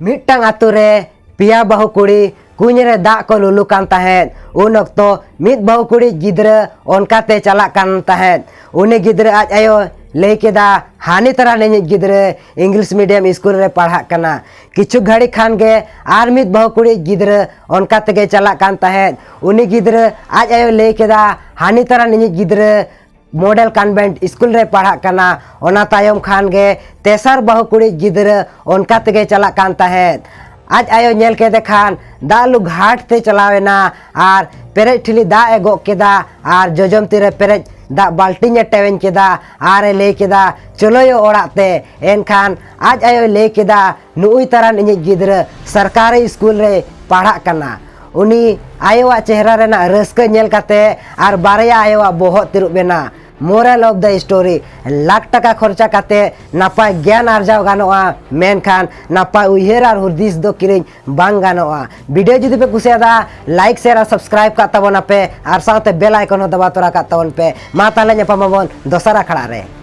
मिट्टांग आतु रे पिया बहु कुड़ी कुंज रे दाग को लुलु कान तहेद उन अक्तो मिद बहु कुड़ी गिद्रा ओनकाते चला कान तहेद उन्हें गिद्रा आज आयो लई केदा हानि तरह नहीं गिद्रा इंग्लिश मीडियम स्कूल रे पढ़ा कना किछु घड़ी खान गे आर मिद बहु कुड़ी गिद्रा ओनकाते के चला कान तहेद उन्हें गिद्रा आज आयो लई केदा हानि तरह नहीं गिद्रा मॉडल कन्वेंट स्कूल रे पढ़ा कना ओना तायम खान गे तेसर बहु कुड़ी गिद्रा ओनकाते के चला कान तहेद आज आयो नेल के देखान दालू घाट ते चलावेना आर पेरेज ठिली दा ए गो केदा आर जोजम तीरे पेरेज दा बाल्टी ने टेवेन केदा आर ले केदा चलो यो ओड़ाते एनखान आज आयो ले केदा नुई तरह इᱧ गिद्रा सरकारी स्कूल रे पढ़ा कना उनी आयोवा चेहरा रेना रस्क नेल काते आर बारया आयोवा बोहत तिरुब बेना moral of the story lakh टका खर्चा काते नापाय ज्ञान आर्जाव गानोआ मेनखान नापाय उयहेर आर हुरदिस दो किरिंग बांग गानोआ वीडियो जुदी पे कुसियादा लाइक शेयर और सब्सक्राइब का तबना पे आर साथे बेल आइकन हो दबा तोरा का तबन पे मा ताले ᱧᱟᱯᱟᱢ ᱟᱵᱚᱱ ᱫᱚᱥᱟᱨ ᱟᱠᱷᱲᱟ ᱨᱮ।